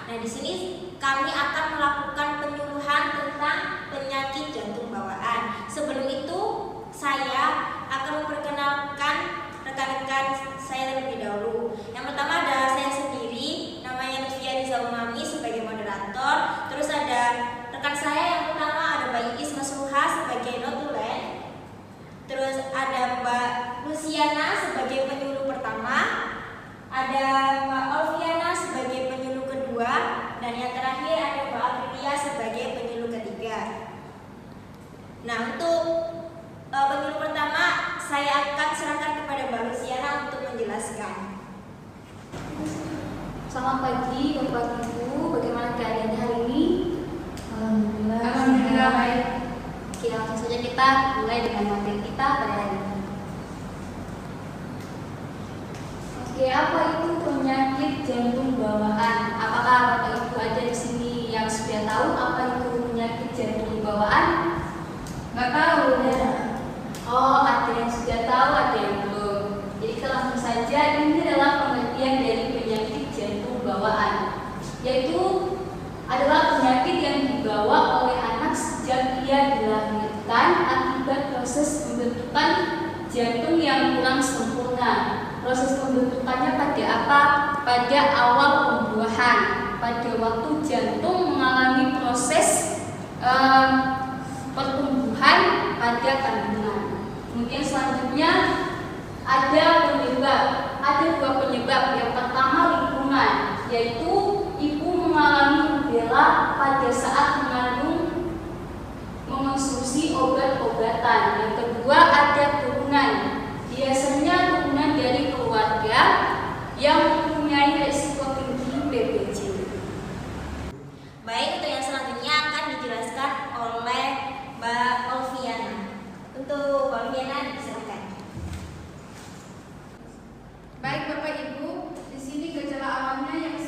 Nah, di sini kami akan melakukan penyuluhan tentang penyakit jantung bawaan. Sebelum itu, saya akan memperkenalkan rekan-rekan saya terlebih dahulu. Yang pertama ada saya sendiri, namanya Nufia Riza Umami sebagai moderator. Terus ada rekan saya yang pertama ada Mbak Iis Masuha sebagai notulen. Terus ada Mbak Luciana sebagai penyuluh pertama, ada Mbak Olviana sebagai penyuluh kedua, dan yang terakhir ada Mbak Aprilia sebagai penyuluh ketiga. Nah, untuk penyuluh pertama saya akan serahkan kepada Mbak Luciana untuk menjelaskan. Selamat pagi Bapak Ibu, bagaimana keadaan hari ini? Alhamdulillah baik. Oke, langsung saja kita mulai dengan materi kita pada hari ini. Oke, apa itu penyakit jantung bawaan? Apakah Bapak Ibu ada di sini yang sudah tahu apa itu penyakit jantung bawaan? Nggak tahu ya. Oh, ada yang sudah tahu, ada yang belum. Jadi kita langsung saja, ini adalah pengertian dari penyakit jantung bawaan, yaitu adalah penyakit yang dibawa oleh anak sejak ia dilahirkan akibat proses pembentukan jantung yang kurang sempurna. Proses pembentukannya pada apa? Pada awal pembuahan, pada waktu jantung mengalami proses pertumbuhan pada kandungan. Kemudian selanjutnya ada penyebab. Ada dua penyebab. Yang pertama lingkungan, yaitu ibu mengalami rubella pada saat mengandung mengonsumsi obat-obatan. Yang kedua ada turunan. Biasanya turunan dari keluarga yang mempunyai risiko tinggi PBJ. Baik, untuk yang selanjutnya akan dijelaskan oleh Mbak Olviana. Untuk Mbak Olviana, silakan. Baik Bapak Ibu, di sini gejala awalnya yang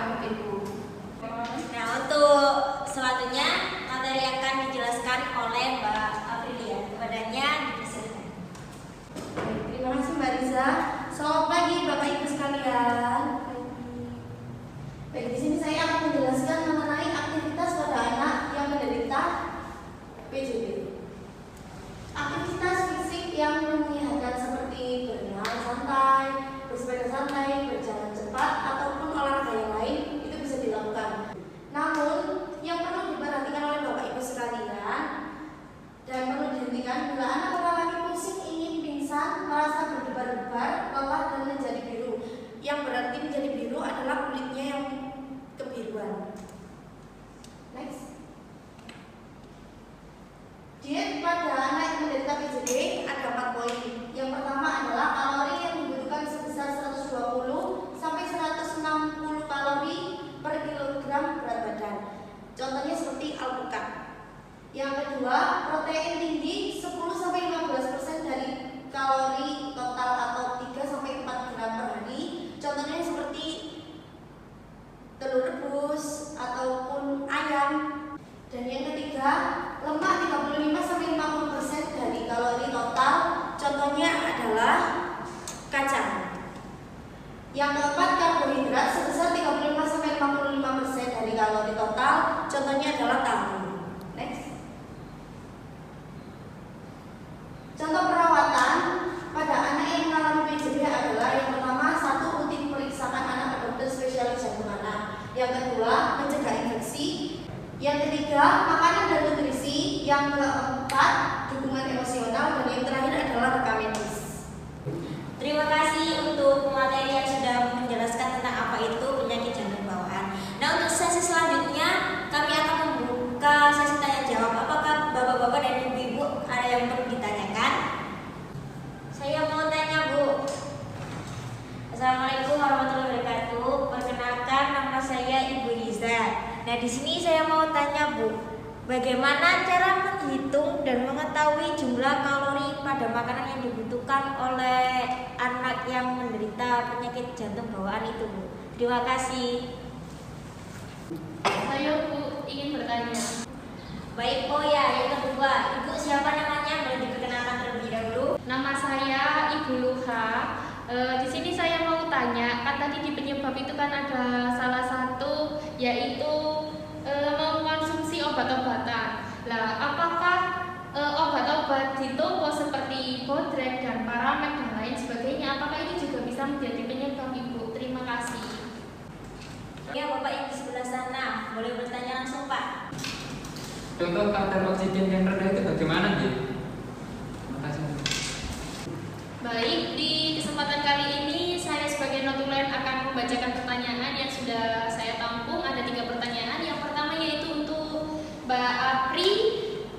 Ibu. Nah, untuk selanjutnya materi akan dijelaskan oleh Mbak Aprilia. Kepadanya dipersilakan. Terima kasih Mbak Riza. Selamat pagi Bapak Ibu sekalian. Baik, di sini saya akan menjelaskan mengenai aktivitas pada anak yang menderita PJB. Aktivitas fisik yang menyehatkan seperti berenang santai, bersepeda santai, berjalan cepat, ataupun olahraga yang lain itu bisa dilakukan. Namun, yang perlu diperhatikan oleh Bapak Ibu sekalian dan perlu dihentikan bila anak mengalami pusing, ingin pingsan, merasa berdebar-debar, lelah dan menjadi biru. Yang berarti menjadi biru adalah kulitnya yang kebiruan. Next. Diet pada anak yang menderita PJB ada 4 poin. Yang pertama adalah kalori yang dibutuhkan sebesar 120 sampai 160 kalori per kilogram berat badan. Contohnya seperti alpukat. Yang kedua, protein tinggi 10 sampai 15% dari kalori total atau 3 sampai 4 gram per hari. Contohnya seperti telur rebus ataupun ayam. Dan yang ketiga, lemak 35 sampai 50% dari kalori total. Contohnya adalah kacang. Yang keempat, karbohidrat sebesar 35 sampai 55% dari kalori total. Contohnya adalah tahu. Next. Contoh perawatan pada anak yang mengalami PJB adalah yang pertama, 1. Rutin periksakan anak ke dokter spesialis jantung anak. Yang kedua, mencegah infeksi. Yang ketiga, makanan dan nutrisi. Yang keempat, dukungan emosional. Dan yang terakhir adalah rekam medis. Terima kasih untuk pemateri yang sudah menjelaskan tentang apa itu penyakit jantung bawaan. Nah, untuk sesi selanjutnya kami akan membuka sesi tanya jawab. Apakah bapak-bapak dan ibu-ibu ada yang perlu ditanyakan? Saya mau tanya, Bu. Assalamualaikum warahmatullahi wabarakatuh. Perkenalkan, nama saya Ibu Riza. Nah, di sini saya mau tanya, Bu, bagaimana cara menghitung dan mengetahui jumlah kalori pada makanan yang dibutuhkan oleh anak yang menderita penyakit jantung bawaan itu, Bu? Terima kasih. Saya Bu ingin bertanya. Baik, oh ya, yang kedua, Ibu siapa namanya? Boleh diperkenalkan terlebih dahulu. Nama saya Ibu Luha. Di sini saya mau tanya, kan tadi di penyebab itu kan ada salah satu yaitu mengkonsumsi obat-obatan. Lah, apakah obat-obat di toko seperti Bodrek dan Paramed dan lain sebagainya, apakah itu juga bisa menjadi penyebab, Ibu? Terima kasih. Ya, Bapak yang di sebelah sana, boleh bertanya langsung, Pak. Contoh kadar oksigen yang rendah itu bagaimana, Ji? Terima kasih. Baik, di kesempatan kali ini saya sebagai notulen akan membacakan pertanyaan yang sudah saya tampung. Ada 3 pertanyaan. Yang pertama yaitu untuk Mbak Apri,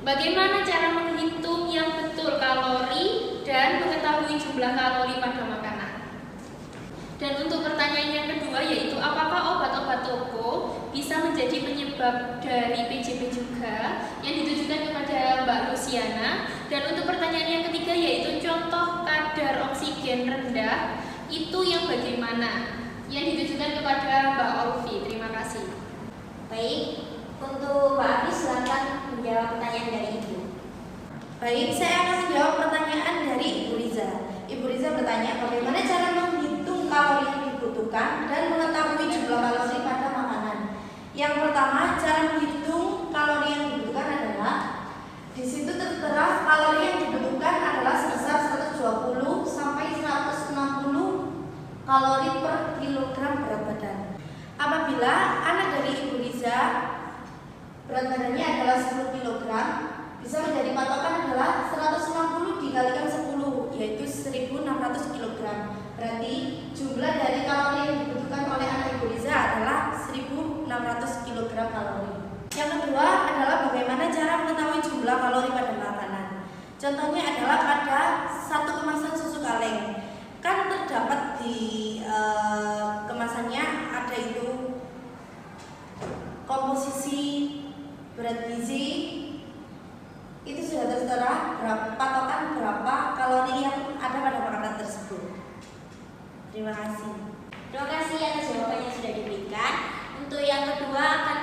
bagaimana cara menghitung yang betul kalori dan mengetahui jumlah kalori pada makanan? Dan untuk pertanyaan yang kedua yaitu apakah obat-obat toko bisa menjadi penyebab dari PJB juga, yang ditujukan kepada Mbak Luciana. Dan untuk pertanyaan yang ketiga yaitu contoh kadar oksigen rendah itu yang bagaimana, yang ditujukan kepada Mbak Olvi. Terima kasih. Baik, untuk Mbak Apri silakan menjawab pertanyaan dari Ibu. Baik, saya akan menjawab pertanyaan dari Ibu Riza. Ibu Riza bertanya, bagaimana cara menghitung kalori yang dibutuhkan dan mengetahui jumlah kalori pada makanan. Yang pertama, cara menghitung kalori yang dibutuhkan adalah di situ tertera kalori yang dibutuhkan adalah sebesar 120 sampai 160 kalori per kilogram berat badan. Apabila anak dari Ibu Riza berat badannya adalah 10 kg, bisa menjadi patokan adalah 160 dikalikan 10, yaitu 1600 kg. Berarti jumlah dari kalori yang dibutuhkan oleh anak Ibu Riza adalah 1600 kg kalori. Yang kedua adalah bagaimana cara mengetahui jumlah kalori pada makanan. Contohnya adalah pada satu kemasan susu kaleng. Kan terdapat di kemasannya ada itu komposisi berat gizi, itu sudah tertera patokan berapa kalori yang ada pada makanan tersebut. Terima kasih. Terima kasih atas jawaban yang sudah diberikan. Untuk yang kedua akan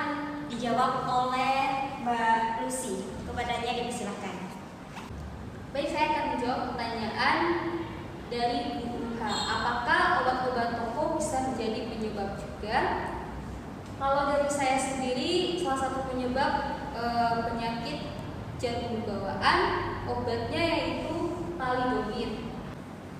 dijawab oleh Mbak Lucy. Kepadanya dipersilahkan. Baik, saya akan menjawab pertanyaan dari Bu H. Apakah obat-obat toko bisa menjadi penyebab juga? Kalau dari saya sendiri, salah satu penyebab penyakit jantung bawaan obatnya yaitu thalidomid.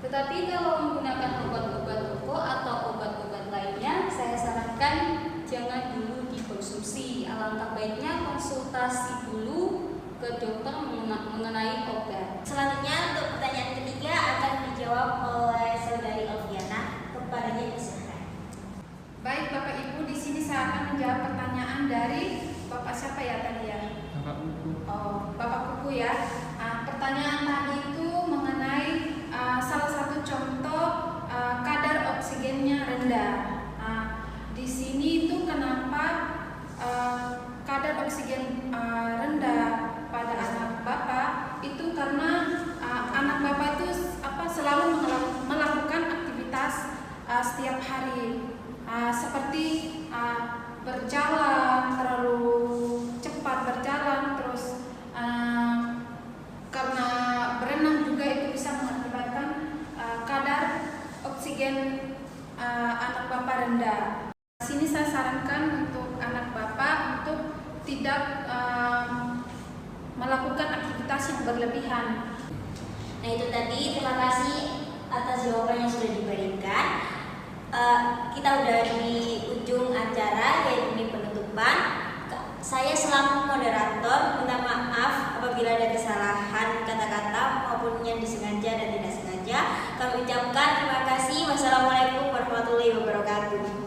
Tetapi kalau menggunakan obat-obat toko atau obat-obat lainnya, saya sarankan jangan dulu dikonsumsi. Alangkah baiknya konsultasi dulu ke dokter mengenai obat. Selanjutnya untuk pertanyaan ketiga akan dijawab oleh saudari Alfiana. Kepadanya dipersilakan. Baik Bapak Ibu, di sini saya akan menjawab pertanyaan dari Bapak siapa ya tadi ya? Bapak Kuku. Oh, Bapak Kuku ya. Pertanyaan tadi itu mengenai salah satu contoh kadar oksigennya rendah. Di sini itu kenapa kadar oksigen rendah pada anak Bapak itu karena anak Bapak itu selalu melakukan aktivitas setiap hari seperti berjalan terlalu cepat berjalan, terus karena berenang juga itu bisa mengakibatkan kadar oksigen anak Bapak rendah. Di sini saya sarankan untuk anak Bapak untuk tidak melakukan aktivitas yang berlebihan. Nah itu tadi, terima kasih atas jawaban yang sudah diberikan. Kita udah di ujung acara, yaitu di penutupan. Saya selaku moderator minta maaf apabila ada kesalahan kata-kata maupun yang disengaja dan tidak sengaja. Kami ucapkan terima kasih. Wassalamualaikum warahmatullahi wabarakatuh.